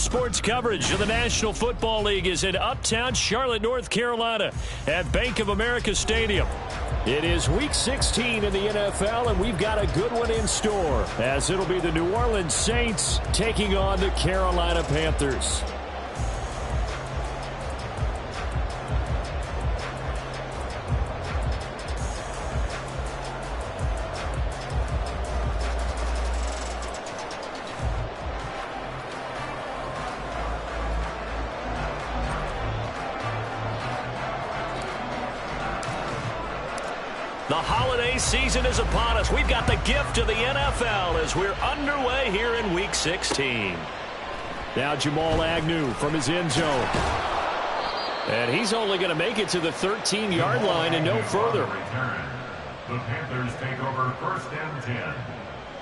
sports coverage of the National Football League is in uptown Charlotte, North Carolina at Bank of America Stadium. It is Week 16 in the NFL, and we've got a good one in store, as it'll be the New Orleans Saints taking on the Carolina Panthers. The holiday season is upon us. We've got the gift of the NFL as we're underway here in Week 16. Now Jamal Agnew from his end zone. And he's only going to make it to the 13-yard line and no further. The Panthers take over 1st and 10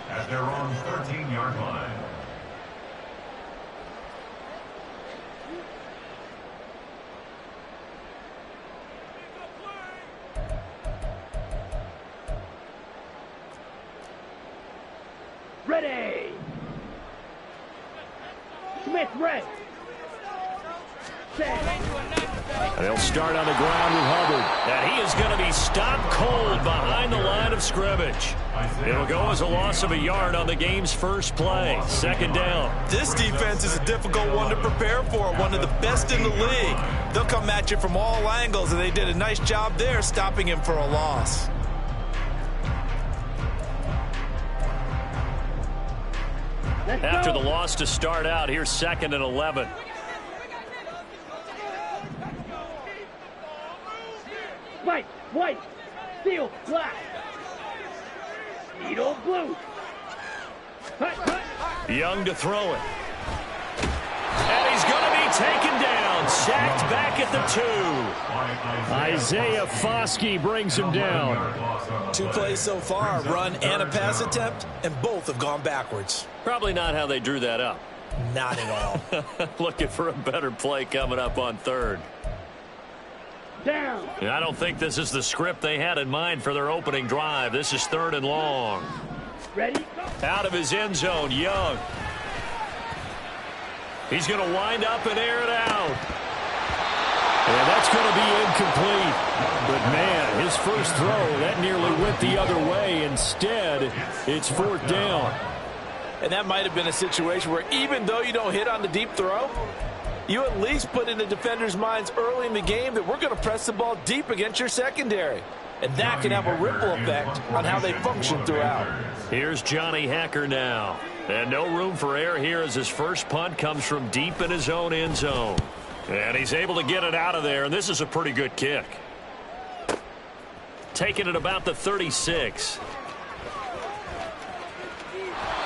at their own 13-yard line. Ready. Smith, red. They'll start on the ground with Hubbard. And he is going to be stopped cold behind the line of scrimmage. It'll go as a loss of a yard on the game's first play. 2nd down. This defense is a difficult one to prepare for. One of the best in the league. They'll come at you from all angles, and they did a nice job there stopping him for a loss. After the loss to start out, here's 2nd and 11. White, steel, black. Needle, blue. Young to throw it. And he's going to be taken down. Sacked back at the 2. Isaiah Foskey brings him down. 2 plays so far, a run and a pass attempt, and both have gone backwards. Probably not how they drew that up. Not at all. Looking for a better play coming up on 3rd. Down. I don't think this is the script they had in mind for their opening drive. This is 3rd and long. Ready? Out of his end zone, Young. He's going to wind up and air it out. And that's going to be incomplete. But, man, his first throw, that nearly went the other way. Instead, it's 4th down. And that might have been a situation where even though you don't hit on the deep throw, you at least put in the defenders' minds early in the game that we're going to press the ball deep against your secondary. And that can have a ripple effect on how they function throughout. Here's Johnny Hacker now. And no room for error here as his first punt comes from deep in his own end zone. And he's able to get it out of there, and this is a pretty good kick. Taking it about the 36.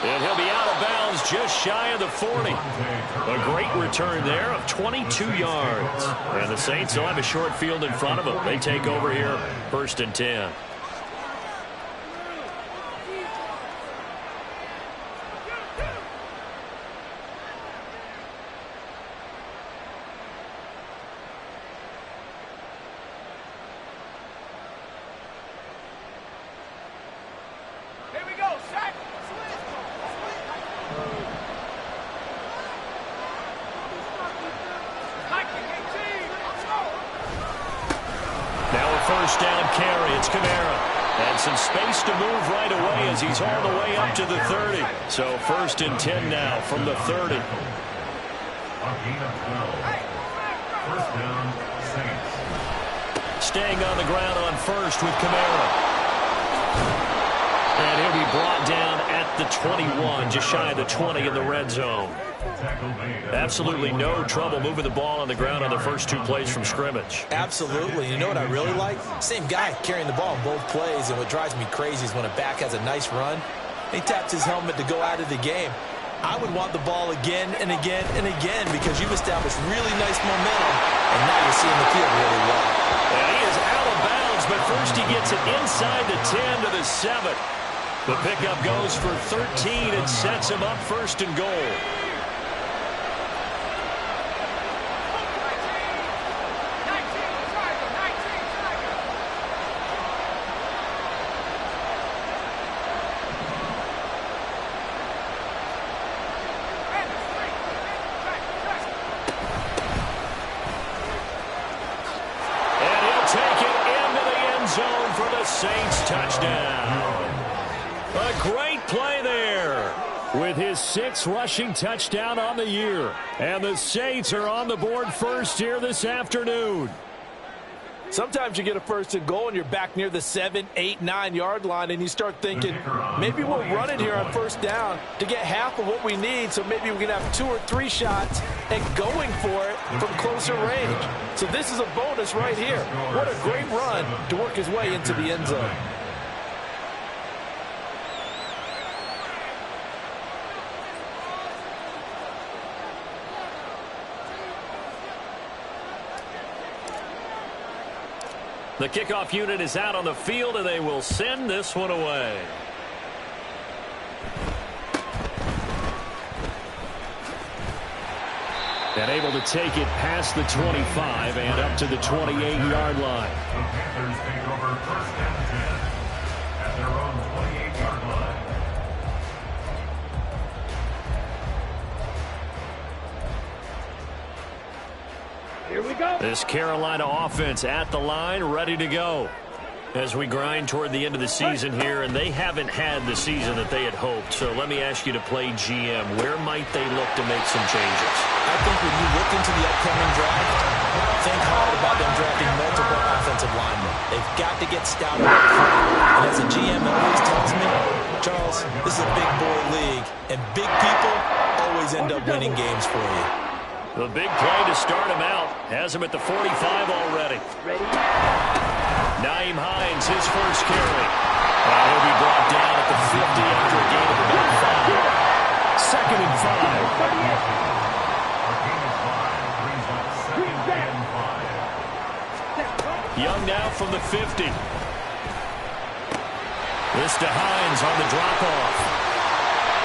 And he'll be out of bounds just shy of the 40. A great return there of 22 yards. And the Saints will have a short field in front of them. They take over here 1st and 10. First down carry. It's Kamara. And some space to move right away as he's all the way up to the 30. So 1st and 10 now from the 30. A gain of 12. 1st down, Saints. Staying on the ground on 1st with Kamara. And he'll be brought down at the 21, just shy of the 20 in the red zone. Absolutely no trouble moving the ball on the ground on the first 2 plays from scrimmage. Absolutely. You know what I really like? Same guy carrying the ball in both plays, and what drives me crazy is when a back has a nice run, he taps his helmet to go out of the game. I would want the ball again and again and again because you've established really nice momentum, and now you're seeing the field really well. And he is out of bounds, but first he gets it inside the 10 to the 7. The pickup goes for 13 and sets him up 1st and goal. touchdown. A great play there with his 6th rushing touchdown on the year. And the Saints are on the board first here this afternoon. Sometimes you get a first and goal and you're back near the 7, 8, 9-yard line and you start thinking, maybe we'll run it here on first down to get half of what we need, so maybe we can have 2 or 3 shots and going for it from closer range. So this is a bonus right here. What a great run to work his way into the end zone. The kickoff unit is out on the field, and they will send this one away. And able to take it past the 25 and up to the 28-yard line. The Panthers take over first and 10 at their own 28-yard line. Here we go. This Carolina offense at the line, ready to go. As we grind toward the end of the season here, and they haven't had the season that they had hoped. So let me ask you to play GM. Where might they look to make some changes? I think when you look into the upcoming draft, think hard about them drafting multiple offensive linemen. They've got to get stouter up front. And as a GM always tells me, Charles, this is a big boy league, and big people always end up winning games for you. The big play to start him out. Has him at the 45 already. Ready? Naeem Hines, his first carry. And he'll be brought down at the 50 after a gain of about 5. Second and 5. Young now from the 50. This to Hines on the drop-off.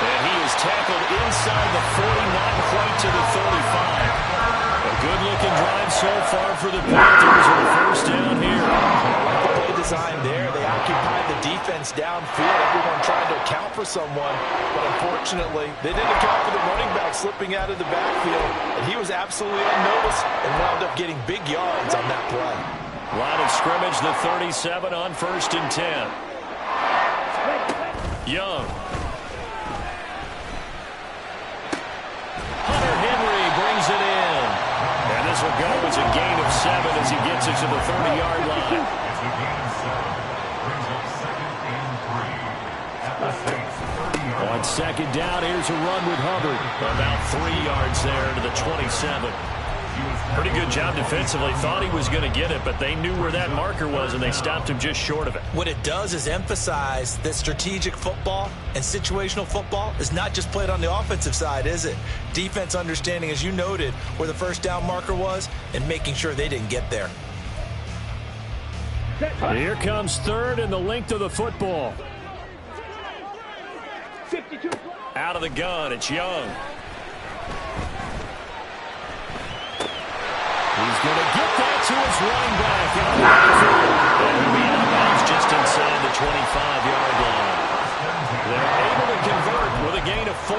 And he is tackled inside the 40, not quite to the 35. A good-looking drive so far for the Panthers with a first down here. The play design there, they occupied the defense downfield. Everyone trying to account for someone, but unfortunately, they didn't account for the running back slipping out of the backfield, and he was absolutely unnoticed and wound up getting big yards on that play. Line of scrimmage, the 37 on first and 10. Young. Hunter Henry brings it in. And this will go as a gain of 7 as he gets it to the 30-yard line. It's a gain of 7. Brings up second and 3 at the Saints' 30-yard line. On second down, here's a run with Hubbard. About 3 yards there to the 27. Pretty good job defensively. Thought he was going to get it, but they knew where that marker was, and they stopped him just short of it. What it does is emphasize that strategic football and situational football is not just played on the offensive side, is it? Defense understanding, as you noted, where the first down marker was and making sure they didn't get there. Here comes third and the length of the football. 52. Out of the gun, it's Young. He's going to get that to his running back. And he'll be out of bounds just inside the 25-yard line. They're able to convert with a gain of 4.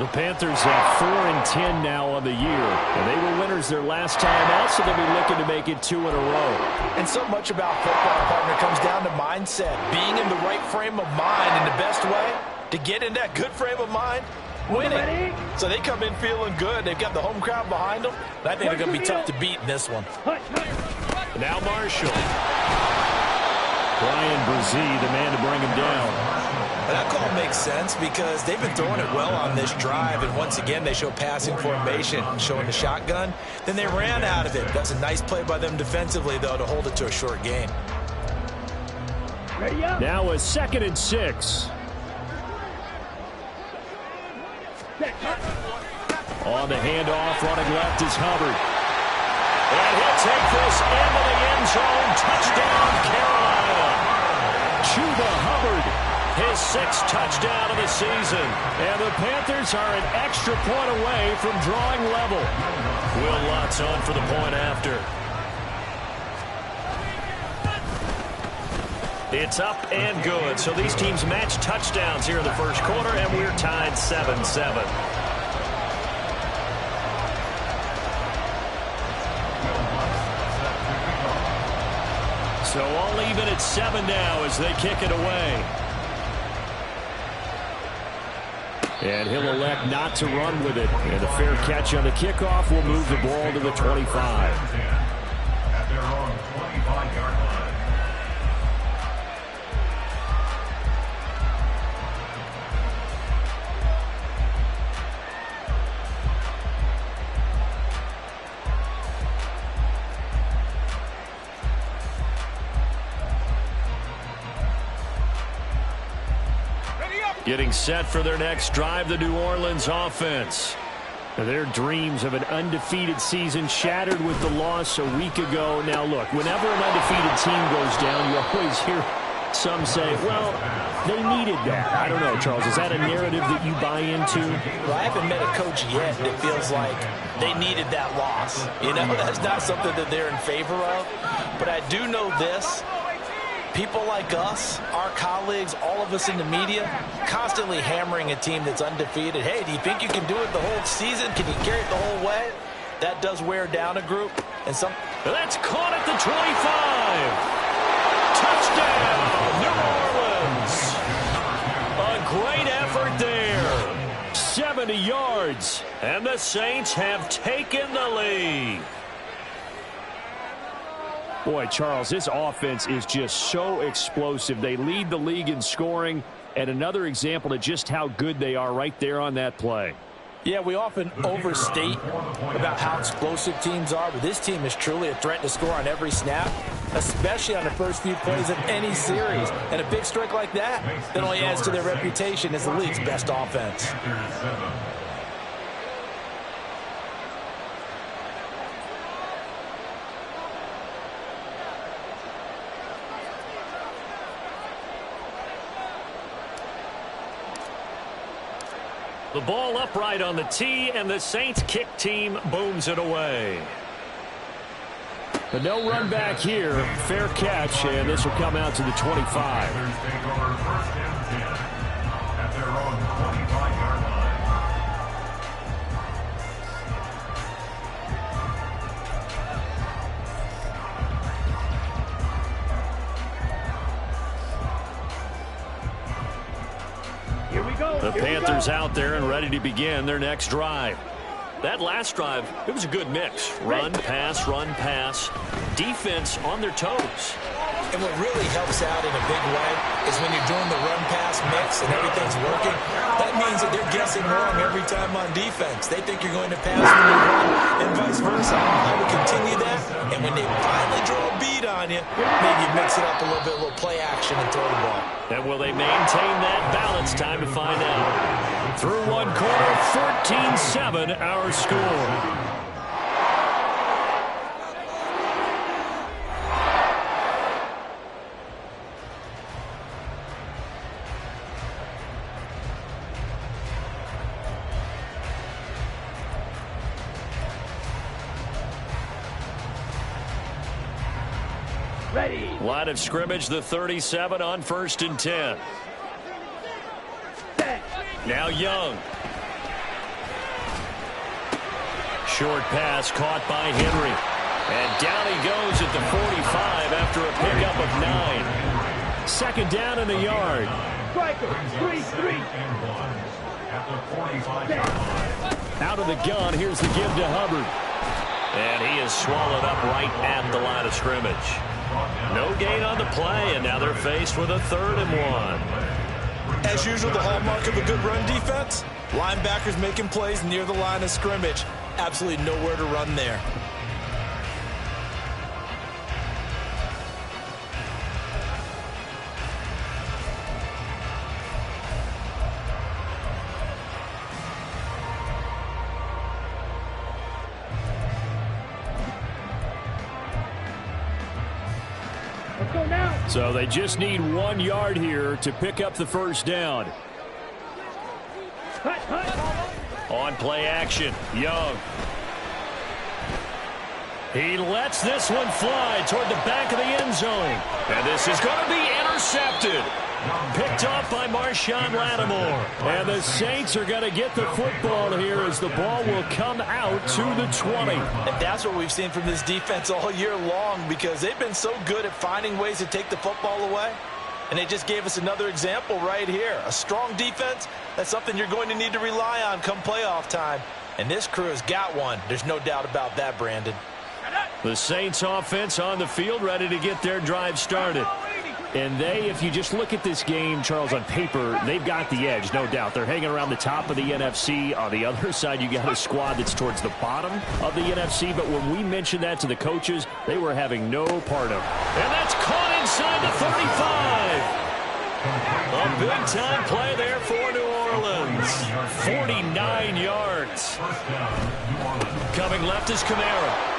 The Panthers have 4 and 10 now on the year. And they were winners their last time out, so they'll be looking to make it 2 in a row. And so much about football, partner, comes down to mindset. Being in the right frame of mind in the best way to get in that good frame of mind. Winning. So they come in feeling good. They've got the home crowd behind them. I think they're going to be tough to beat in this one. Now Marshall. Brian Brzee, the man to bring him down. And that call makes sense because they've been throwing it well on this drive. And once again, they show passing formation, showing the shotgun. Then they ran out of it. That's a nice play by them defensively, though, to hold it to a short gain. Now a 2nd and 6. On the handoff, running left is Hubbard. And he'll take this into the end zone. Touchdown, Carolina. Chuba Hubbard, his 6th touchdown of the season. And the Panthers are an extra point away from drawing level. Will Lutz on for the point after. It's up and good. So these teams match touchdowns here in the first quarter, and we're tied 7-7. So all even at 7 now as they kick it away. And he'll elect not to run with it. And a fair catch on the kickoff will move the ball to the 25. At their own 25-yard line. Getting set for their next drive, the New Orleans offense. Their dreams of an undefeated season shattered with the loss a week ago. Now, look, whenever an undefeated team goes down, you always hear some say, well, they needed that. I don't know, Charles. Is that a narrative that you buy into? Well, I haven't met a coach yet that feels like they needed that loss. You know, that's not something that they're in favor of. But I do know this. People like us, our colleagues, all of us in the media, constantly hammering a team that's undefeated. Hey, do you think you can do it the whole season? Can you carry it the whole way? That does wear down a group. And that's caught at the 25. Touchdown, New Orleans. A great effort there. 70 yards. And the Saints have taken the lead. Boy, Charles, this offense is just so explosive. They lead the league in scoring, and another example of just how good they are right there on that play. Yeah, we often overstate about how explosive teams are, but this team is truly a threat to score on every snap, especially on the first few plays of any series. And a big strike like that only adds to their reputation as the league's best offense. The ball upright on the tee, and the Saints kick team booms it away. But no run back here. Fair catch, and this will come out to the 25. At their own 25-yard line. The Panthers out there and ready to begin their next drive. That last drive, it was a good mix. Run, pass. Defense on their toes. And what really helps out in a big way is when you're doing the run-pass mix and everything's working, that means that they're guessing wrong every time on defense. They think you're going to pass when you run and vice versa. I would continue that, and when they finally draw a beat on you, maybe mix it up a little bit, a little play action and throw the ball. And will they maintain that balance? Time to find out. Through one quarter, 14-7 our score. Ready. Line of scrimmage, the 37 on 1st and 10. Now Young. Short pass caught by Henry. And down he goes at the 45 after a pickup of 9. Second down in the yard. Striker, 3-3. Out of the gun, here's the give to Hubbard. And he is swallowed up right at the line of scrimmage. No gain on the play, and now they're faced with a 3rd and 1. As usual, the hallmark of a good run defense, linebackers making plays near the line of scrimmage. Absolutely nowhere to run there. So they just need 1 yard here to pick up the first down. On play action, Young. He lets this one fly toward the back of the end zone. And this is going to be intercepted. Picked off by Marshawn Lattimore. And the Saints are going to get the football here as the ball will come out to the 20. And that's what we've seen from this defense all year long, because they've been so good at finding ways to take the football away. And they just gave us another example right here. A strong defense, that's something you're going to need to rely on come playoff time. And this crew has got one. There's no doubt about that, Brandon. The Saints offense on the field, ready to get their drive started. And if you just look at this game, Charles, on paper, they've got the edge, no doubt. They're hanging around the top of the NFC. On the other side, you got a squad that's towards the bottom of the NFC. But when we mentioned that to the coaches, they were having no part of it. And that's caught inside the 35. A big-time play there for New Orleans. 49 yards. Coming left is Kamara.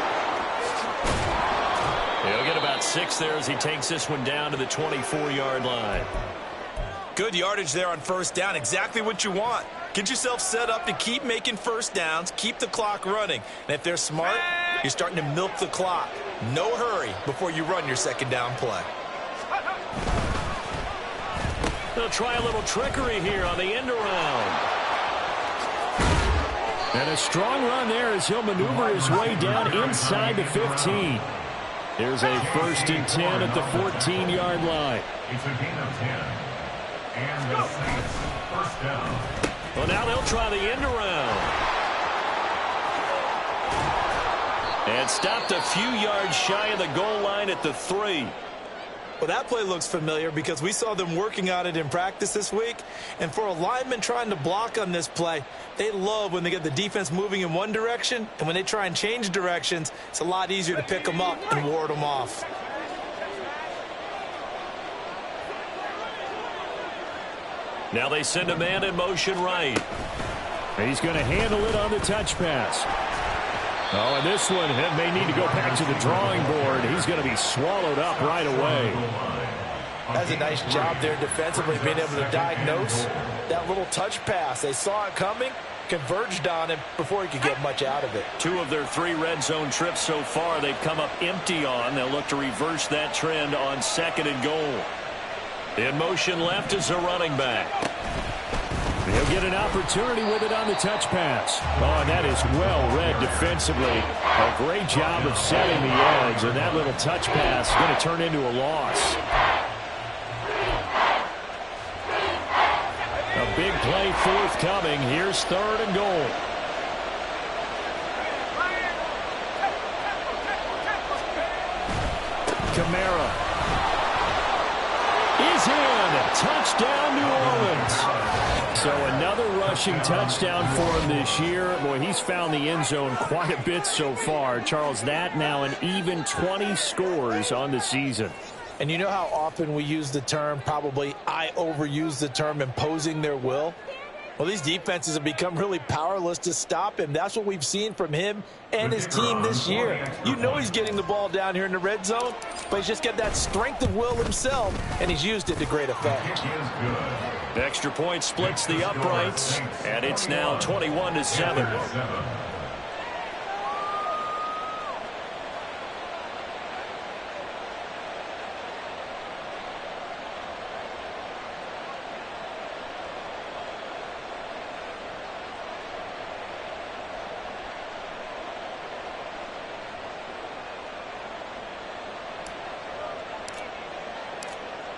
He'll get about 6 there as he takes this one down to the 24-yard line. Good yardage there on first down. Exactly what you want. Get yourself set up to keep making first downs, keep the clock running. And if they're smart, you're starting to milk the clock. No hurry before you run your second down play. They'll try a little trickery here on the end around. And a strong run there as he'll maneuver his way down inside the 15. Here's a 1st and 10 at the 14-yard line. It's a gain of 10. And the Saints first down. Well, now they'll try the end around. And stopped a few yards shy of the goal line at the 3. Well, that play looks familiar because we saw them working on it in practice this week. And for a lineman trying to block on this play, they love when they get the defense moving in one direction. And when they try and change directions, it's a lot easier to pick them up and ward them off. Now they send a man in motion right. He's going to handle it on the touch pass. Oh, and this one may need to go back to the drawing board. He's going to be swallowed up right away. That's a nice job there defensively, being able to diagnose that little touch pass. They saw it coming, converged on him before he could get much out of it. 2 of their 3 red zone trips so far they've come up empty on. They'll look to reverse that trend on 2nd and goal. In motion left is a running back. He'll get an opportunity with it on the touch pass. Oh, and that is well read defensively. A great job of setting the edge, and that little touch pass is going to turn into a loss. A big play forthcoming. Here's 3rd and goal. Kamara is in. Touchdown, New Orleans. So another rushing touchdown for him this year. Boy, he's found the end zone quite a bit so far. Charles, that now an even 20 scores on the season. And you know how often we use the term, probably I overuse the term, imposing their will? Well, these defenses have become really powerless to stop him. That's what we've seen from him and his team this year. You know he's getting the ball down here in the red zone, but he's just got that strength of will himself, and he's used it to great effect. The extra point splits the uprights, and it's now 21-7.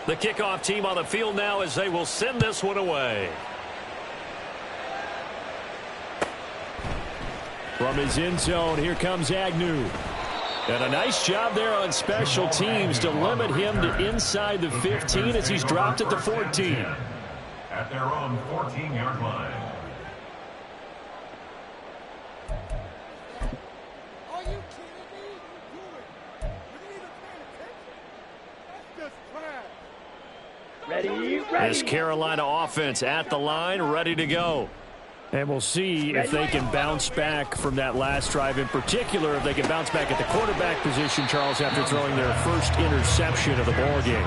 The kickoff team on the field now as they will send this one away. From his end zone, here comes Agnew. And a nice job there on special teams to limit him to inside the 15 as he's dropped at the 14. At their own 14-yard line. This Carolina offense at the line, ready to go. And we'll see if they can bounce back from that last drive, in particular if they can bounce back at the quarterback position, Charles, after throwing their first interception of the ballgame.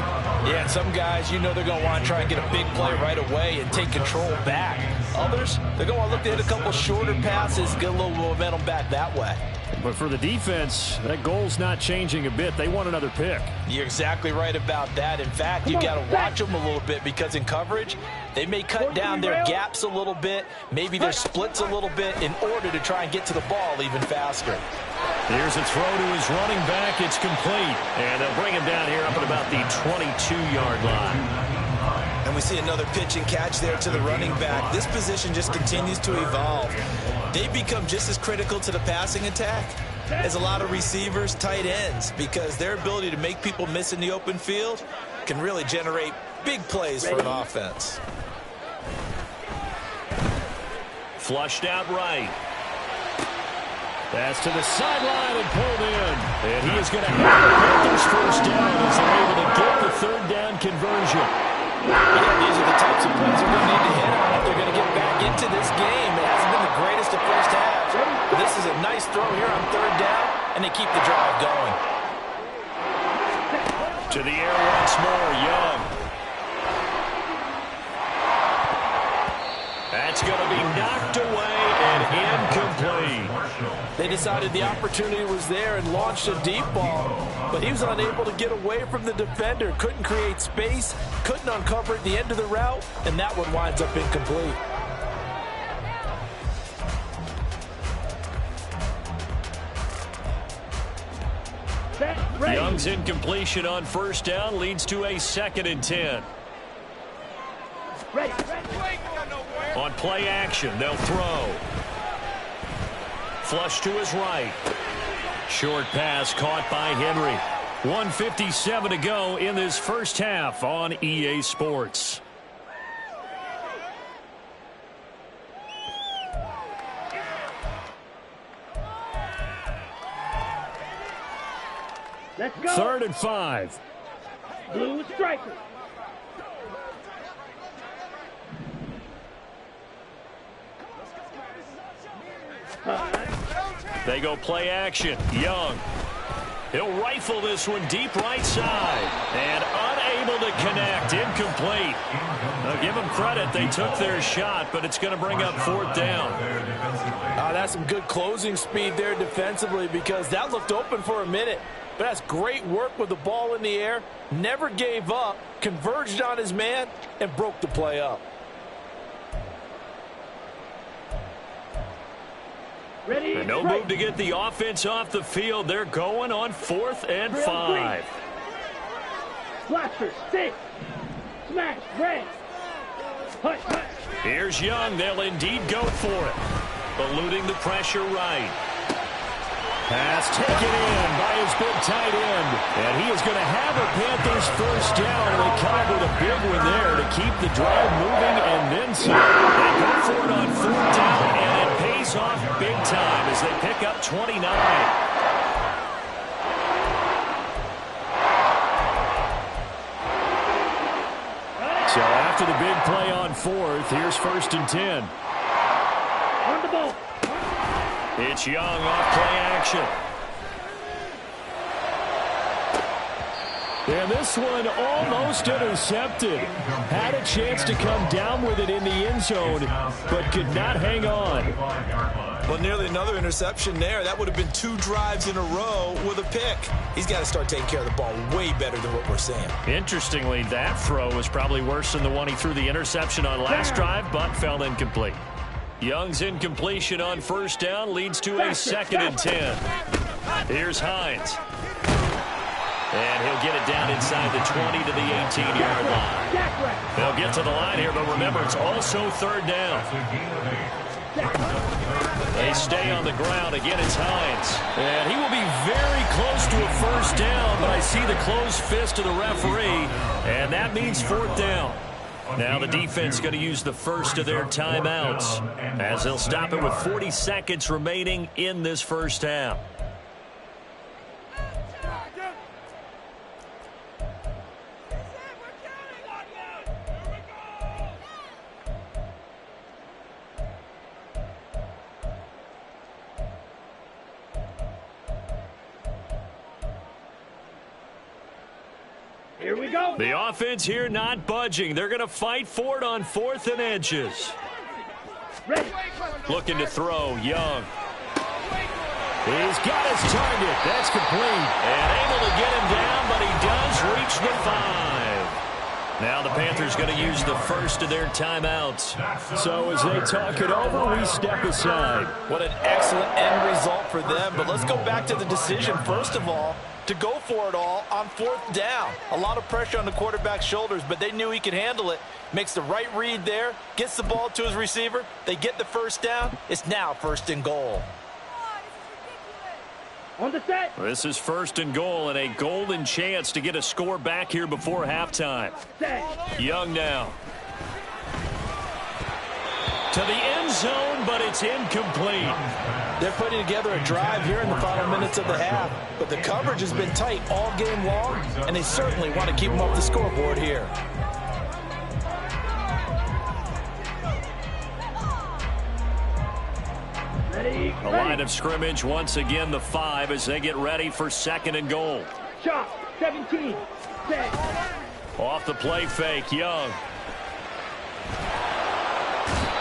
Yeah, and some guys, you know they're going to want to try and get a big play right away and take control back. Others, they're going to look to hit a couple shorter passes, get a little momentum back that way. But for the defense, that goal's not changing a bit. They want another pick. You're exactly right about that. In fact, you got to watch them a little bit because in coverage, they may cut down their gaps a little bit, maybe their splits a little bit in order to try and get to the ball even faster. Here's a throw to his running back. It's complete. And they'll bring him down here up at about the 22-yard line. And we see another pitch and catch there to the running back. This position just continues to evolve. They become just as critical to the passing attack as a lot of receivers, tight ends, because their ability to make people miss in the open field can really generate big plays for an offense. Flushed out right. Pass to the sideline and pulled in. And he is going to have the Panthers first down as they're able to get the third down conversion. Yeah, these are the types of plays they're going to need to hit on if they're going to get back into this game. It hasn't been the greatest of first halves. But this is a nice throw here on third down, and they keep the drive going. To the air once more, Young. That's going to be knocked away and incomplete. They decided the opportunity was there and launched a deep ball, but he was unable to get away from the defender, couldn't create space, couldn't uncover at the end of the route, and that one winds up incomplete. Young's incompletion on first down leads to a 2nd and 10. On play action, they'll throw. Flush to his right. Short pass caught by Henry. 1:57 to go in this first half on EA Sports. Let's go. 3rd and 5. Blue striker. They go play action. Young. He'll rifle this one deep right side. And unable to connect. Incomplete. Now give them credit. They took their shot, but it's going to bring up 4th down. That's some good closing speed there defensively because that looked open for a minute. But that's great work with the ball in the air. Never gave up. Converged on his man and broke the play up. Ready? No move to get the offense off the field. They're going on 4th and 5. Blaster, 6. Smash, red. Hush, hush. Here's Young. They'll indeed go for it. Eluding the pressure right. Pass taken in by his big tight end. And he is going to have a Panthers first down. And they come up with a big one there to keep the drive moving and then some. They go for it on 4th down, and it pays off big time as they pick up 29. So after the big play on 4th, here's 1st and 10. On the ball. It's Young off play action. And this one almost intercepted. Had a chance to come down with it in the end zone, but could not hang on. Well, nearly another interception there. That would have been 2 drives in a row with a pick. He's got to start taking care of the ball way better than what we're seeing. Interestingly, that throw was probably worse than the one he threw the interception on last drive, but fell incomplete. Young's incompletion on first down leads to a 2nd and 10. Here's Hines. And he'll get it down inside the 20 to the 18-yard line. They'll get to the line here, but remember, it's also 3rd down. They stay on the ground. Again, it's Hines. And he will be very close to a first down, but I see the closed fist of the referee, and that means 4th down. Now the defense going to use the first of their timeouts as they'll stop it with 40 seconds remaining in this first half. Here we go. The offense here not budging. They're going to fight for it on 4th and inches. Ready. Looking to throw, Young. He's got his target. That's complete. And able to get him down, but he does reach the 5. Now the Panthers going to use the first of their timeouts. So as they talk it over, we step aside. What an excellent end result for them. But let's go back to the decision, first of all, to go for it all on 4th down. A lot of pressure on the quarterback's shoulders, but they knew he could handle it. Makes the right read there, gets the ball to his receiver. They get the first down. It's now 1st and goal. On the set. This is 1st and goal and a golden chance to get a score back here before halftime. Set. Young now. To the end zone, but it's incomplete. They're putting together a drive here in the final minutes of the half, but the coverage has been tight all game long, and they certainly want to keep them off the scoreboard here. The line of scrimmage, once again, the 5 as they get ready for 2nd and goal. Shot. 17. Set. Off the play fake, Young.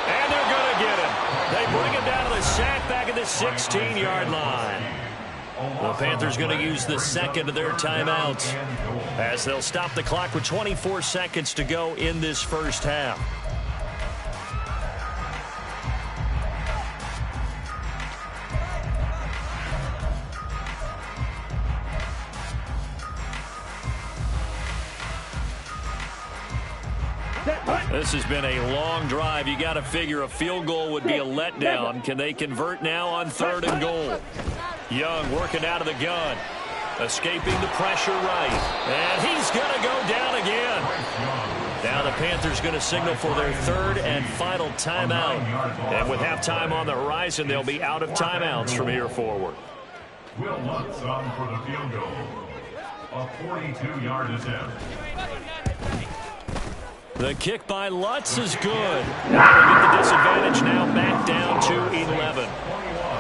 And they're going to get him. They bring him down to the sack back at the 16-yard line. The Panthers going to use the 2nd of their timeouts as they'll stop the clock with 24 seconds to go in this first half. This has been a long drive. You got to figure a field goal would be a letdown. Can they convert now on 3rd and goal? Young working out of the gun. Escaping the pressure right. And he's going to go down again. Now the Panthers going to signal for their 3rd and final timeout. And with halftime on the horizon, they'll be out of timeouts from here forward. Will Lutz on for the field goal. A 42-yard attempt. The kick by Lutz is good. They get the disadvantage now back down to 11.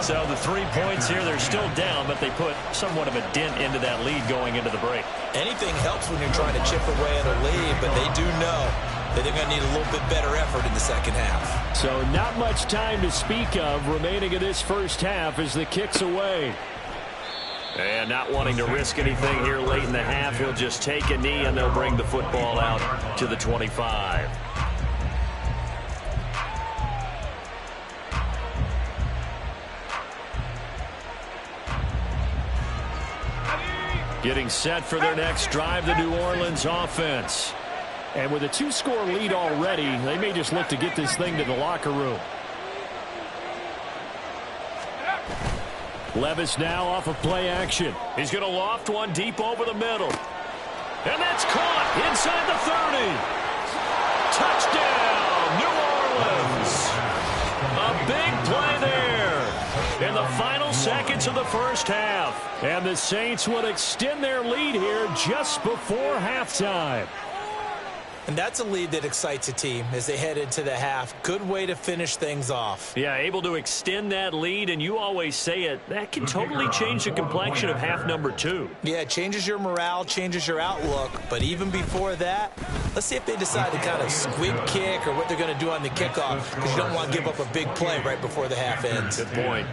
So the 3 points here, they're still down, but they put somewhat of a dent into that lead going into the break. Anything helps when you're trying to chip away at a lead, but they do know that they're going to need a little bit better effort in the second half. So not much time to speak of remaining in this first half as the kick's away. And not wanting to risk anything here late in the half, he'll just take a knee and they'll bring the football out to the 25. Getting set for their next drive, the New Orleans offense. And with a 2-score lead already, they may just look to get this thing to the locker room. Levis now off of play action. He's going to loft one deep over the middle. And that's caught inside the 30. Touchdown, New Orleans. A big play there in the final seconds of the first half. And the Saints will extend their lead here just before halftime. And that's a lead that excites a team as they head into the half. Good way to finish things off. Yeah, able to extend that lead, and you always say it, that can totally change the complexion of half number 2. Yeah, it changes your morale, changes your outlook. But even before that, let's see if they decide to kind of squib kick or what they're going to do on the kickoff, because you don't want to give up a big play right before the half ends. Good point.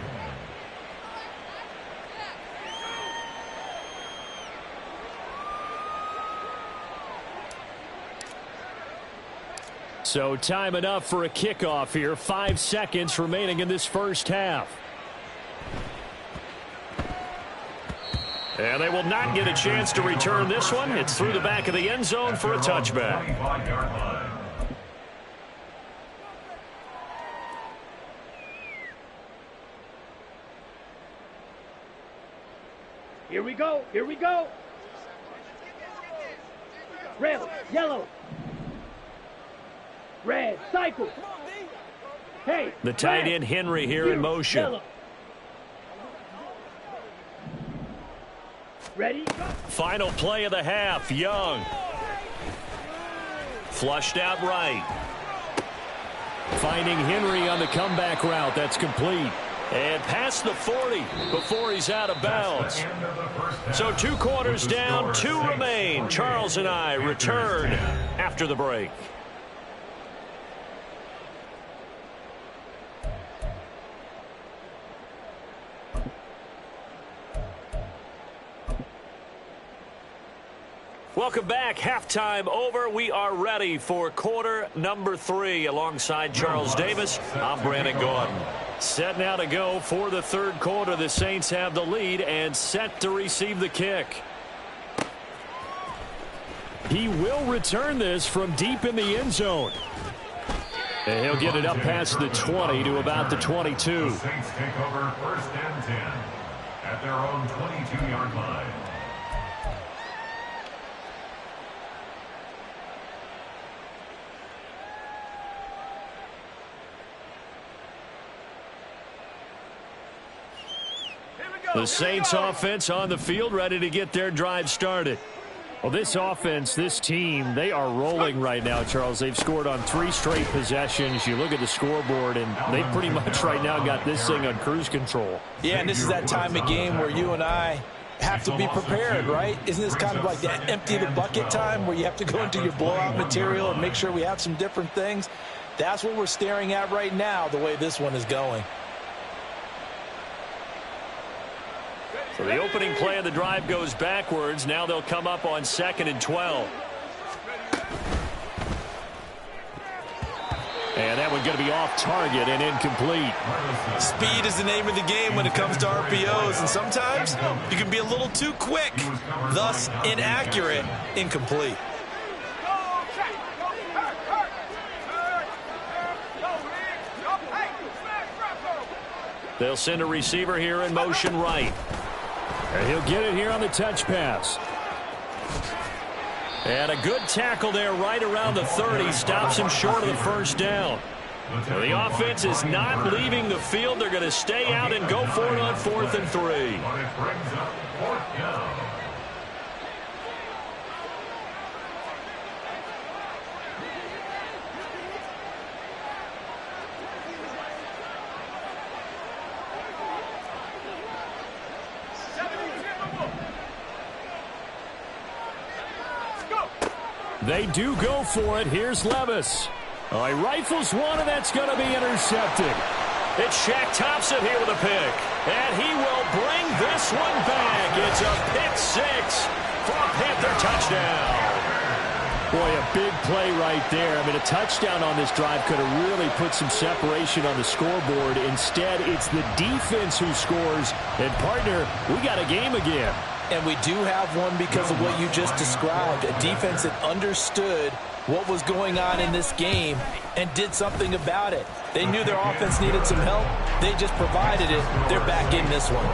So time enough for a kickoff here. 5 seconds remaining in this first half. And they will not get a chance to return this one. It's through the back of the end zone for a touchback. Here we go. Here we go. Red, yellow. Red, cycle. Hey. The tight end Henry here in motion. Yellow. Ready? Final play of the half. Young. Flushed out right. Finding Henry on the comeback route. That's complete. And past the 40 before he's out of bounds. So 2 quarters down, 2 remain. Charles and I return after the break. Welcome back. Halftime over. We are ready for quarter number 3. Alongside Charles Davis, I'm Brandon Gordon. Set now to go for the third quarter. The Saints have the lead and set to receive the kick. He will return this from deep in the end zone. And he'll get it up past the 20 to about the 22. The Saints take over first and 10 at their own 22-yard line. The Saints offense on the field, ready to get their drive started. Well, this offense, this team, they are rolling right now, Charles. They've scored on 3 straight possessions. You look at the scoreboard, and they pretty much right now got this thing on cruise control. Yeah, and this is that time of game where you and I have to be prepared, right? Isn't this kind of like that empty the bucket time where you have to go into your blowout material and make sure we have some different things? That's what we're staring at right now, the way this one is going. So the opening play of the drive goes backwards. Now they'll come up on 2nd and 12. And that one's going to be off target and incomplete. Speed is the name of the game when it comes to RPOs, and sometimes you can be a little too quick, thus inaccurate, incomplete. They'll send a receiver here in motion right. And he'll get it here on the touch pass. And a good tackle there right around the 30. Stops him short of the first down. Now the offense is not leaving the field. They're going to stay out and go for it on 4th and 3. But it brings up 4th down. They do go for it. Here's Levis. Oh, he rifles one, and that's going to be intercepted. It's Shaq Thompson here with a pick. And he will bring this one back. It's a pick 6 for a Panther touchdown. Boy, a big play right there. I mean, a touchdown on this drive could have really put some separation on the scoreboard. Instead, it's the defense who scores. And, partner, we got a game again. And we do have one because of what you just described. A defense that understood what was going on in this game and did something about it. They knew their offense needed some help. They just provided it. They're back in this one.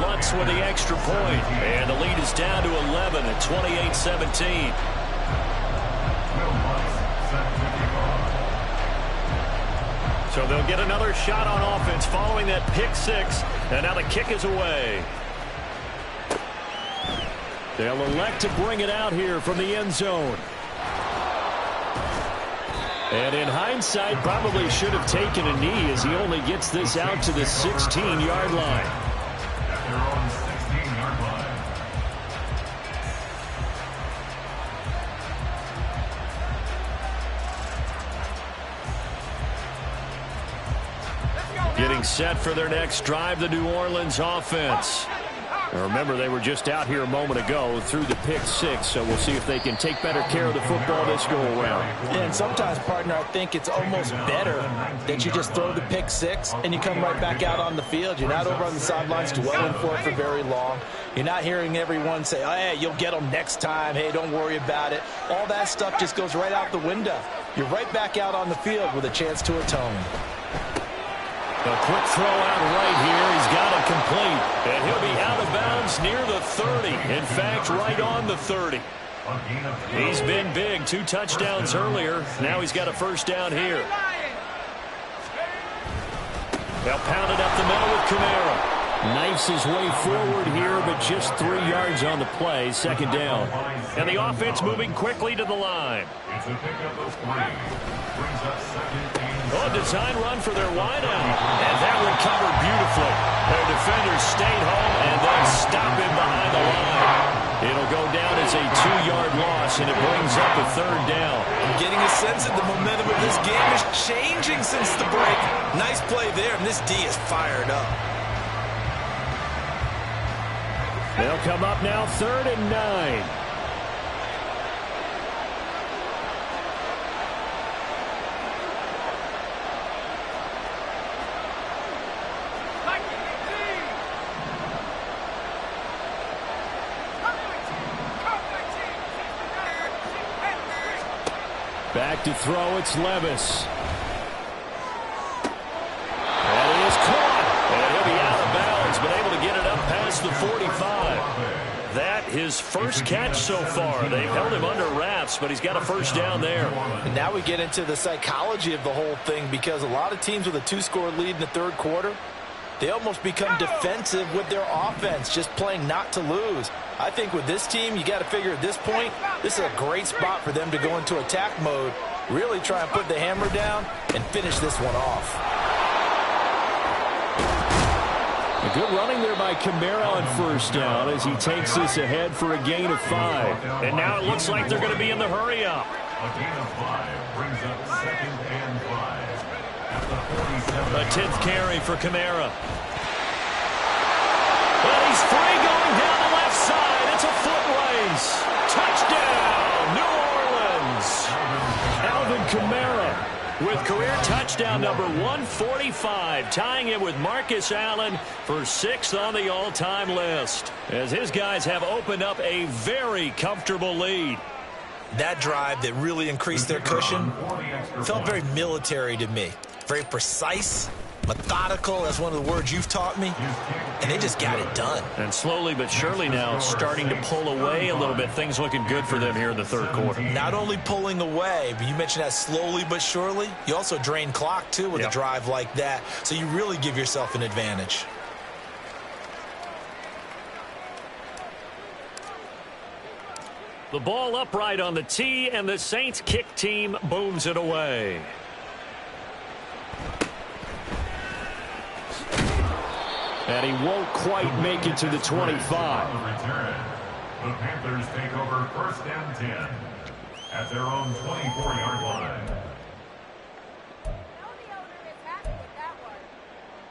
Lutz with the extra point. And the lead is down to 11 at 28-17. So they'll get another shot on offense following that pick 6. And now the kick is away. They'll elect to bring it out here from the end zone. And in hindsight, probably should have taken a knee as he only gets this out to the 16-yard line. At their own 16-yard line. Getting set for their next drive, the New Orleans offense. Now remember, they were just out here a moment ago through the pick 6, so we'll see if they can take better care of the football this go-around. And sometimes, partner, I think it's almost better that you just throw the pick 6 and you come right back out on the field. You're not over on the sidelines dwelling for it for very long. You're not hearing everyone say, oh, hey, you'll get them next time. Hey, don't worry about it. All that stuff just goes right out the window. You're right back out on the field with a chance to atone. A quick throw out right here. He's got it complete. And he'll be out of bounds near the 30. In fact, right on the 30. He's been big. 2 touchdowns earlier. Now he's got a first down here. They'll pound it up the middle with Kamara. Knifes his way forward here, but just 3 yards on the play. Second down. And the offense moving quickly to the line. It's a pickup of 3. Brings up 2nd and 7. Oh, design run for their wideout. And that recovered beautifully. Their defenders stayed home, and they stop him behind the line. It'll go down as a 2-yard loss, and it brings up a 3rd down. I'm getting a sense that the momentum of this game is changing since the break. Nice play there, and this D is fired up. They'll come up now 3rd and 9. Back to throw, it's Levis. And it is caught. And he'll be out of bounds, but able to get it up past the 45. That his first catch so far. They've held him under wraps, but he's got a first down there. And now we get into the psychology of the whole thing, because a lot of teams with a 2-score lead in the third quarter, they almost become defensive with their offense, just playing not to lose. I think with this team, you got to figure at this point, this is a great spot for them to go into attack mode, really try and put the hammer down and finish this one off. A good running there by Kamara on first down as he takes this ahead for a gain of 5. And now it looks like they're going to be in the hurry-up. A gain of 5 brings up 2nd and 5 at the 47. A 10th carry for Kamara. Well, he's free going down the left side. It's a foot race. Touchdown, New Orleans. Alvin Kamara with career touchdown number 145, tying it with Marcus Allen for 6th on the all-time list, as his guys have opened up a very comfortable lead. That drive that really increased their cushion felt very military to me. Very precise, methodical. That's one of the words you've taught me. And they just got it done. And slowly but surely now starting to pull away a little bit. Things looking good for them here in the third quarter. Not only pulling away, but you mentioned that slowly but surely. You also drain clock, too, with a drive like that. So you really give yourself an advantage. The ball upright on the tee, and the Saints kick team booms it away. And he won't quite make it to the 25. The Panthers take over 1st and 10 at their own 24-yard line.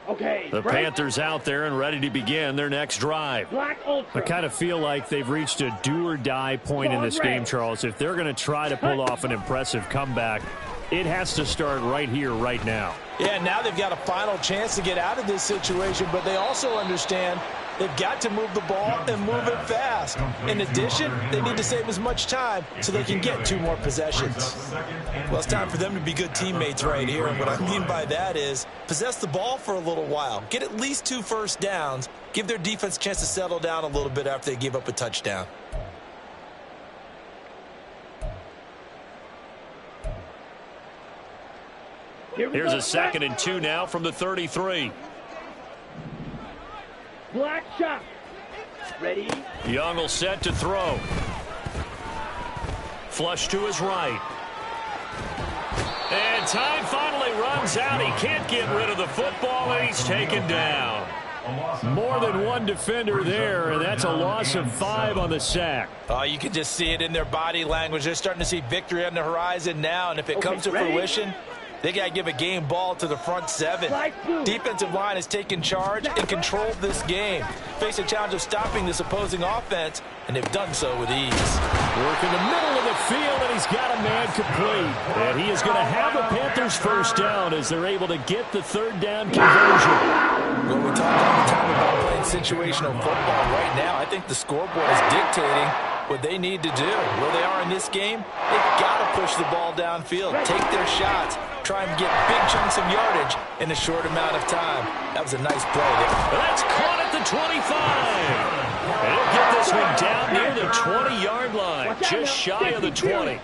Okay. The Panthers out there and ready to begin their next drive. I kind of feel like they've reached a do-or-die point in this game, Charles. If they're going to try to pull off an impressive comeback, it has to start right here, right now. Yeah, now they've got a final chance to get out of this situation, but they also understand they've got to move the ball and move it fast. In addition, they need to save as much time so they can get 2 more possessions. Well, it's time for them to be good teammates right here, and what I mean by that is possess the ball for a little while, get at least 2 first downs, give their defense a chance to settle down a little bit after they give up a touchdown. Here's a 2nd and 2 now from the 33. Black shot. Ready? Young will set to throw. Flush to his right. And time finally runs out. He can't get rid of the football, and he's taken down. More than one defender there, and that's a loss of 5 on the sack. You can just see it in their body language. They're starting to see victory on the horizon now, and if it comes to fruition, they got to give a game ball to the front 7. Defensive line has taken charge and controlled this game. Face a challenge of stopping this opposing offense, and they've done so with ease. Work in the middle of the field, and he's got a man complete. And he is going to have a Panthers first down as they're able to get the 3rd down conversion. Well, we talk all the time about playing situational football. Right now, I think the scoreboard is dictating what they need to do. Where they are in this game, they've got to push the ball downfield, take their shots, try and get big chunks of yardage in a short amount of time. That was a nice play there. That's caught at the 25. And he'll get this one down near the 20-yard line, just shy of the 20.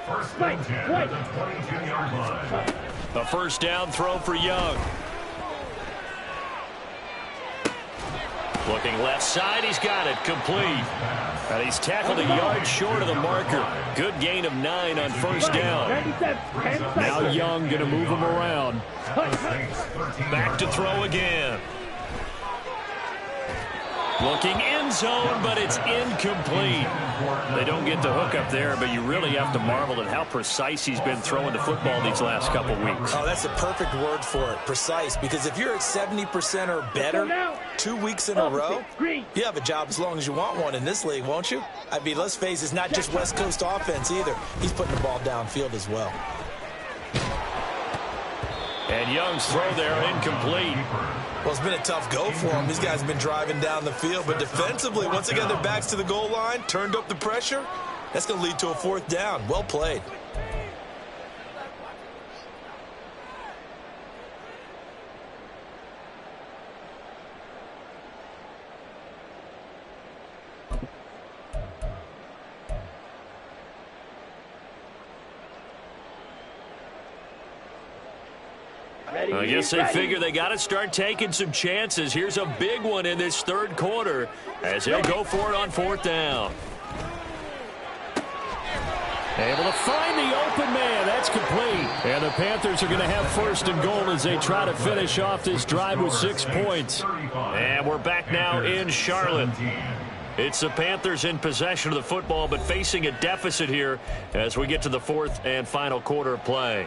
1st and 10 at the 22-yard line. A first down throw for Young. Looking left side, he's got it, complete. And he's tackled a yard short of the marker. Good gain of 9 on first down. Now Young going to move him around. Back to throw again. Looking end zone, but it's incomplete. They don't get the hook up there, but you really have to marvel at how precise he's been throwing the football these last couple weeks. Oh, that's the perfect word for it, precise. Because if you're at 70% or better 2 weeks in a row, you have a job as long as you want one in this league, won't you? I mean, let's face it, it's not just West Coast offense either. He's putting the ball downfield as well. And Young's throw there incomplete. Well, it's been a tough go for them. These guys have been driving down the field, but defensively, once they got their backs to the goal line, turned up the pressure, That's going to lead to a 4th down. Well played. I guess they figure they got to start taking some chances. Here's a big one in this 3rd quarter as they'll go for it on 4th down. Able to find the open man. That's complete. And the Panthers are going to have 1st and goal as they try to finish off this drive with 6 points. And we're back now in Charlotte. It's the Panthers in possession of the football, but facing a deficit here as we get to the 4th and final quarter of play.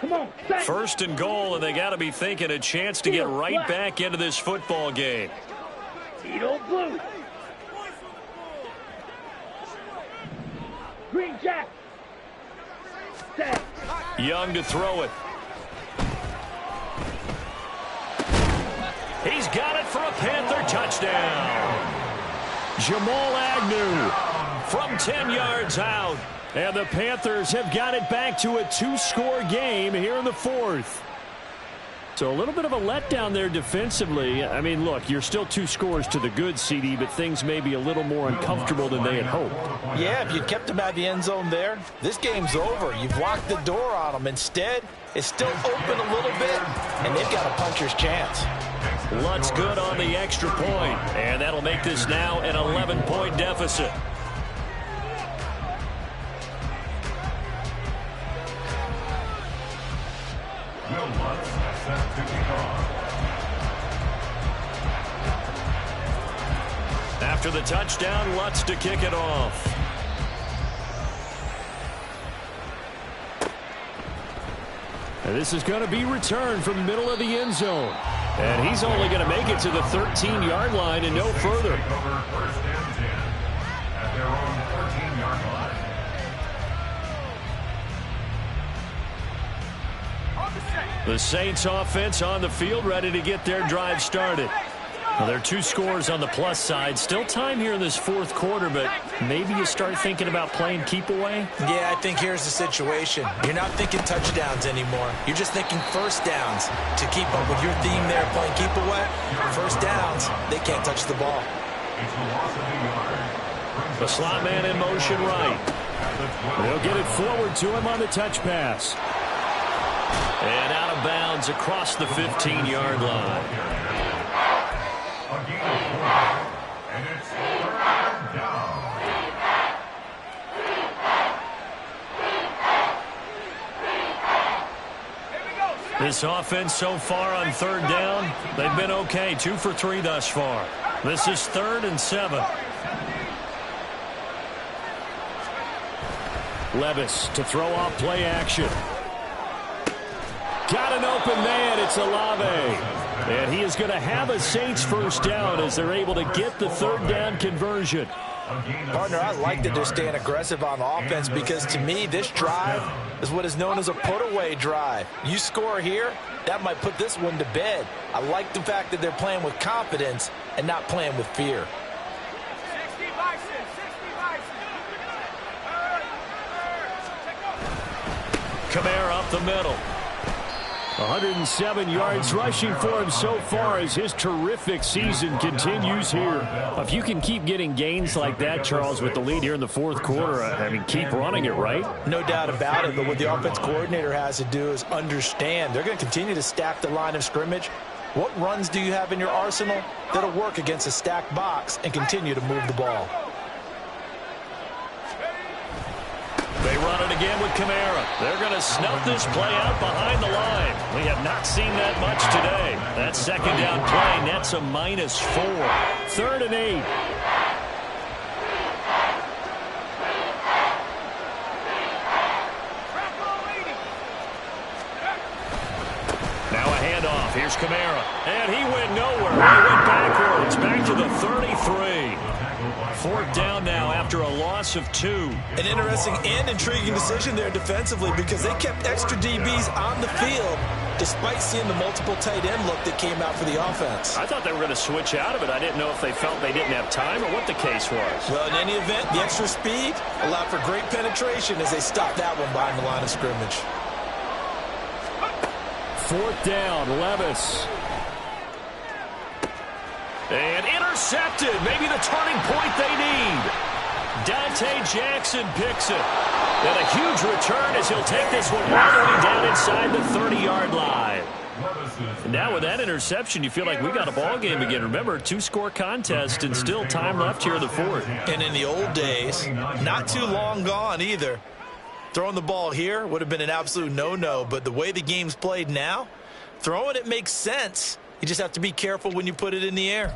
Come on, 1st and goal, and they got to be thinking a chance to get right back into this football game. Tito blue. Green Jack. Set. Young to throw it. He's got it for a Panther touchdown. Jamal Agnew from 10 yards out. And the Panthers have got it back to a 2-score game here in the 4th. So a little bit of a letdown there defensively. I mean, look, you're still 2 scores to the good, CD, but things may be a little more uncomfortable than they had hoped. Yeah, if you'd kept them at the end zone there, this game's over. You've locked the door on them. Instead, it's still open a little bit, and they've got a puncher's chance. Lutz good on the extra point, and that'll make this now an 11-point deficit. After the touchdown, Lutz to kick it off. And this is going to be returned from the middle of the end zone. And he's only going to make it to the 13-yard line and no further. The Saints offense on the field, ready to get their drive started. Well, there are 2 scores on the plus side. Still time here in this 4th quarter, but maybe you start thinking about playing keep away? Yeah, I think here's the situation. You're not thinking touchdowns anymore. You're just thinking 1st downs. To keep up with your theme there, playing keep away, 1st downs, they can't touch the ball. The slot man in motion right. They'll get it forward to him on the touch pass. And out of bounds across the 15-yard line. And it's 3rd down. This offense so far on 3rd down, they've been okay. 2 for 3 thus far. This is 3rd and 7. Levis to throw off play action. Got an open man. It's Olave. And he is going to have a Saints 1st down as they're able to get the 3rd down conversion. Partner, I like that they're staying aggressive on offense because to me, this drive is what is known as a put-away drive. You score here, that might put this one to bed. I like the fact that they're playing with confidence and not playing with fear. Kamara up the middle. 107 yards rushing for him so far as his terrific season continues here. If you can keep getting gains like that, Charles, with the lead here in the 4th quarter, I mean, keep running it, right? No doubt about it, but what the offense coordinator has to do is understand. They're going to continue to stack the line of scrimmage. What runs do you have in your arsenal that'll work against a stacked box and continue to move the ball? They run it again with Kamara. They're going to snuff this play out behind the line. We have not seen that much today. That 2nd down play nets a -4. 3rd and 8. Now a handoff. Here's Kamara. And he went nowhere. He went backwards. Back to the 33. Fourth down now after a loss of 2. An interesting and intriguing decision there defensively because they kept extra DBs on the field despite seeing the multiple tight end look that came out for the offense. I thought they were going to switch out of it. I didn't know if they felt they didn't have time or what the case was. Well, in any event, the extra speed allowed for great penetration as they stopped that one behind the line of scrimmage. Fourth down, Levis. And intercepted. Maybe the turning point they need. Dante Jackson picks it. And a huge return as he'll take this one all the way down inside the 30-yard line. And now with that interception, you feel like we got a ball game again. Remember, 2-score contest and still time left here in the fourth. And in the old days, not too long gone either. Throwing the ball here would have been an absolute no-no, but the way the game's played now, throwing it makes sense. You just have to be careful when you put it in the air.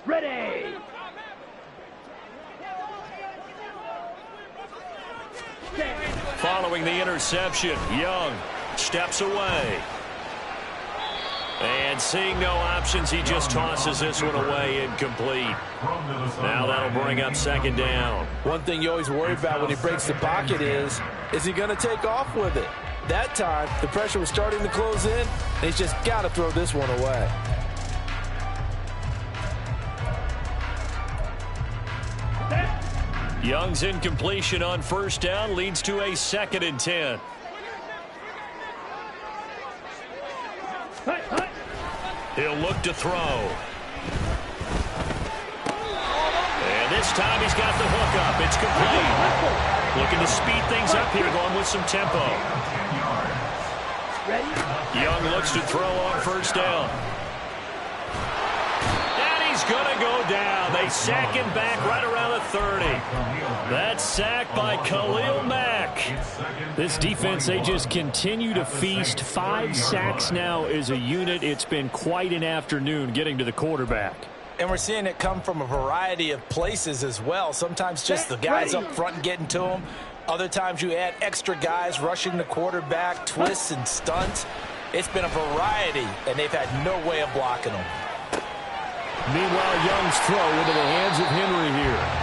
Ready. Following the interception, Young steps away. And seeing no options, he just tosses this one away incomplete. Now that'll bring up second down. One thing you always worry about when he breaks the pocket is he going to take off with it? That time, the pressure was starting to close in, and he's just got to throw this one away. Young's incompletion on first down leads to a 2nd and 10. He'll look to throw. And this time he's got the hook up. It's complete. Looking to speed things up here, going with some tempo. Young looks to throw on first down. And he's going to go down. They sack him back right around the 30. That's sacked by Khalil Mack. This defense, they just continue to feast. 5 sacks now as a unit. It's been quite an afternoon getting to the quarterback. And we're seeing it come from a variety of places as well. Sometimes just the guys up front getting to him. Other times you add extra guys rushing the quarterback, twists and stunts. It's been a variety, and they've had no way of blocking them. Meanwhile, Young's throw into the hands of Henry here.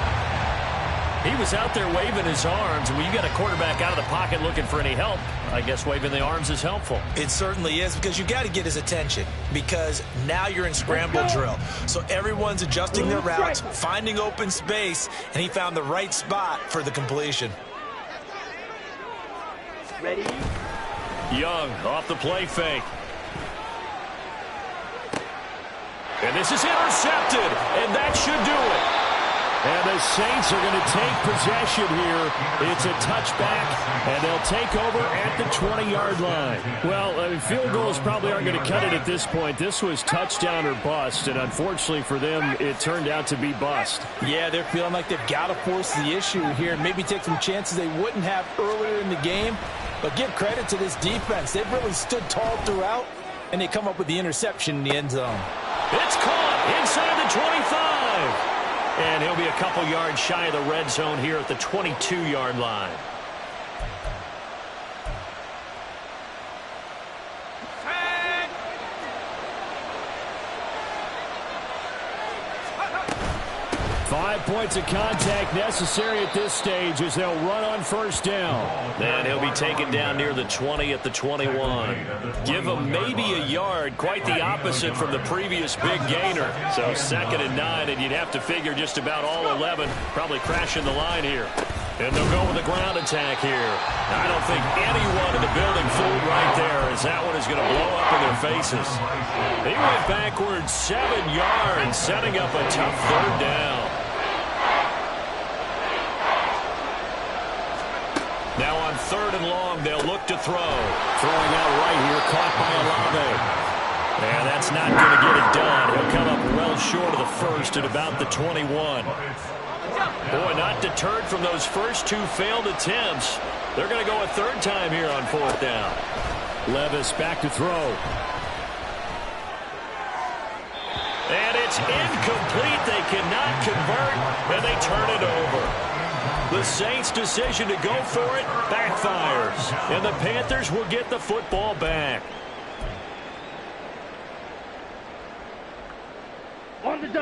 He was out there waving his arms. When you got a quarterback out of the pocket looking for any help, I guess waving the arms is helpful. It certainly is, because you got to get his attention, because now you're in scramble drill. So everyone's adjusting their routes, finding open space, and he found the right spot for the completion. Ready. Young off the play fake. And this is intercepted, and that should do it. And the Saints are going to take possession here. It's a touchback, and they'll take over at the 20-yard line. Well, field goals probably aren't going to cut it at this point. This was touchdown or bust, and unfortunately for them, it turned out to be bust. Yeah, they're feeling like they've got to force the issue here and maybe take some chances they wouldn't have earlier in the game. But give credit to this defense. They've really stood tall throughout, and they come up with the interception in the end zone. It's caught inside the 25. And he'll be a couple yards shy of the red zone here at the 22-yard line. Five points of contact necessary at this stage as they'll run on first down. And he'll be taken down near the 20 at the 21. Give him maybe a yard, quite the opposite from the previous big gainer. So 2nd and 9, and you'd have to figure just about all 11 probably crashing the line here. And they'll go with a ground attack here. I don't think anyone in the building fooled right there, as that one is going to blow up in their faces. He went backwards 7 yards, setting up a tough third down. Now on 3rd and long, they'll look to throw. Throwing out right here, caught by Olave. And that's not going to get it done. He'll come up well short of the first at about the 21. Boy, not deterred from those first 2 failed attempts. They're going to go a 3rd time here on 4th down. Levis back to throw. And it's incomplete. They cannot convert, and they turn it over. The Saints' decision to go for it backfires, and the Panthers will get the football back.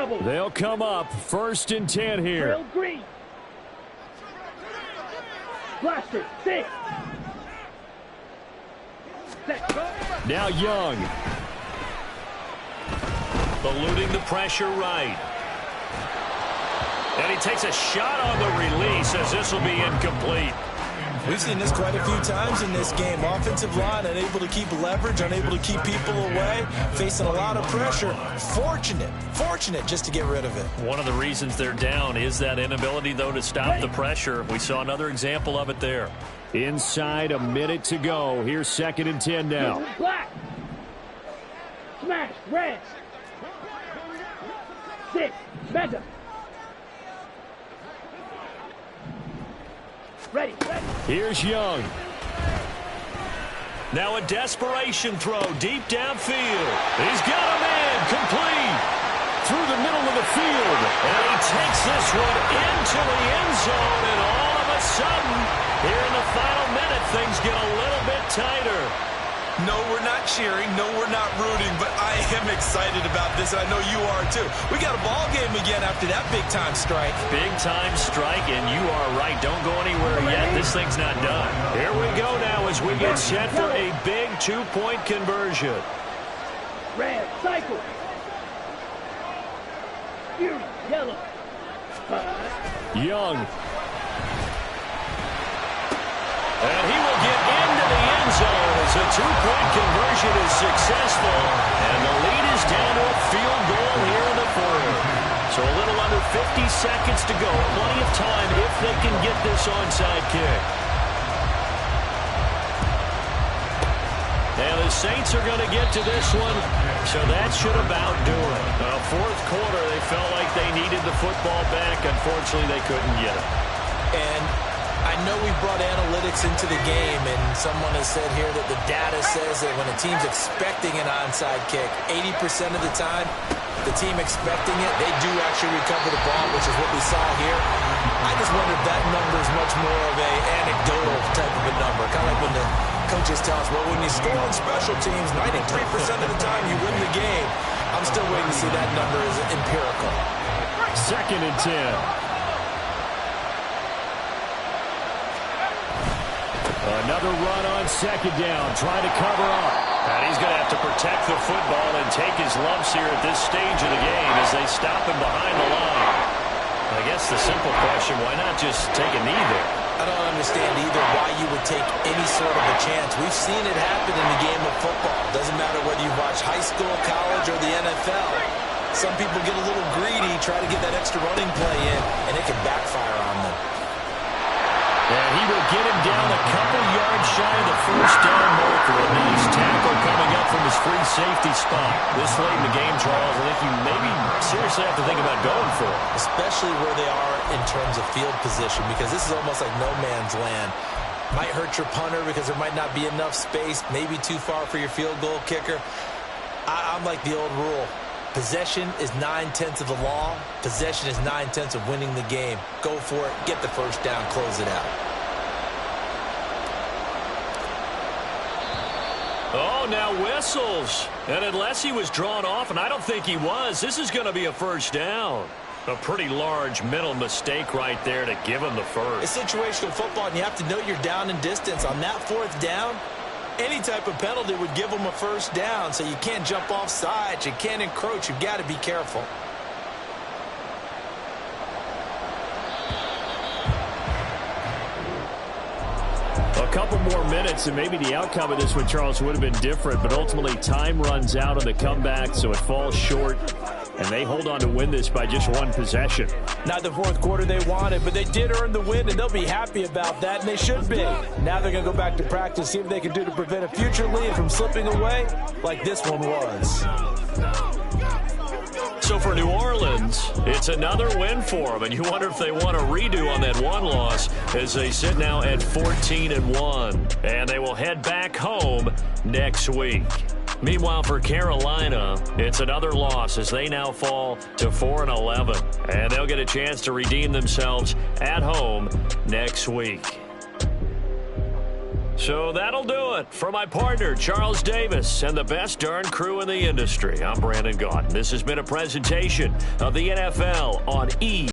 double. They'll come up 1st and 10 here. Drill green. Blaster, 6. Set, go. Now Young. Eluding the pressure right. And he takes a shot on the release as this will be incomplete. We've seen this quite a few times in this game. Offensive line unable to keep leverage, unable to keep people away, facing a lot of pressure. Fortunate just to get rid of it. One of the reasons they're down is that inability, though, to stop the pressure. We saw another example of it there. Inside a minute to go. Here's 2nd and 10 now. Black. Smash, red. 6, mega. Ready. Here's Young. Now a desperation throw deep downfield. He's got a man complete through the middle of the field. And he takes this one into the end zone. And all of a sudden, here in the final minute, things get a little bit tighter. No, we're not cheering. No, we're not rooting. But I am excited about this, and I know you are too. We got a ball game again after that big-time strike. Big-time strike, and you are right. Don't go anywhere yet. This thing's not done. Here we go now as we get set for a big 2-point conversion. Red, cycle. Fury, yellow. Young. And he will get into the end zone as a 2-point conversion is successful. And the lead is down to a field goal here in the 4th. So a little under 50 seconds to go. Plenty of time if they can get this onside kick. And the Saints are going to get to this one, so that should about do it. 4th quarter, they felt like they needed the football back. Unfortunately, they couldn't get it. And I know we brought analytics into the game, and someone has said here that the data says that when a team's expecting an onside kick, 80% of the time, the team expecting it, they do actually recover the ball, which is what we saw here. I just wonder if that number is much more of a anecdotal type of a number, kind of like when the coaches tell us, well, when you score on special teams, 93% of the time you win the game. I'm still waiting to see that number is empirical. 2nd and 10. Another run on 2nd down, trying to cover up. And he's going to have to protect the football and take his lumps here at this stage of the game as they stop him behind the line. I guess the simple question, why not just take a knee there? I don't understand either why you would take any sort of a chance. We've seen it happen in the game of football. Doesn't matter whether you watch high school, college, or the NFL. Some people get a little greedy, try to get that extra running play in, and it can backfire on them. And he will get him down a couple yards shy of the 1st down marker. A nice tackle coming up from his free safety spot. This late in the game, Charles, I think you maybe seriously have to think about going for it. Especially where they are in terms of field position, because this is almost like no man's land. Might hurt your punter because there might not be enough space, maybe too far for your field goal kicker. I'm like the old rule. Possession is 9/10 of the law. Possession is 9/10 of winning the game. Go for it. Get the 1st down. Close it out. Oh, now whistles. And unless he was drawn off, and I don't think he was, this is going to be a 1st down. A pretty large mental mistake right there to give him the 1st. It's situational football, and you have to know you're down in distance. On that 4th down, any type of penalty would give them a 1st down, so you can't jump off sides. You can't encroach. You've got to be careful. A couple more minutes, and maybe the outcome of this one, Charles, would have been different, but ultimately time runs out on the comeback, so it falls short, and they hold on to win this by just 1 possession. Not the 4th quarter they wanted, but they did earn the win, and they'll be happy about that, and they should be. Now they're going to go back to practice, see what they can do to prevent a future lead from slipping away like this one was. So for New Orleans, it's another win for them, and you wonder if they want a redo on that 1 loss as they sit now at 14-1, and they will head back home next week. Meanwhile, for Carolina, it's another loss as they now fall to 4-11, and they'll get a chance to redeem themselves at home next week. So that'll do it. For my partner, Charles Davis, and the best darn crew in the industry, I'm Brandon Gaudin. This has been a presentation of the NFL on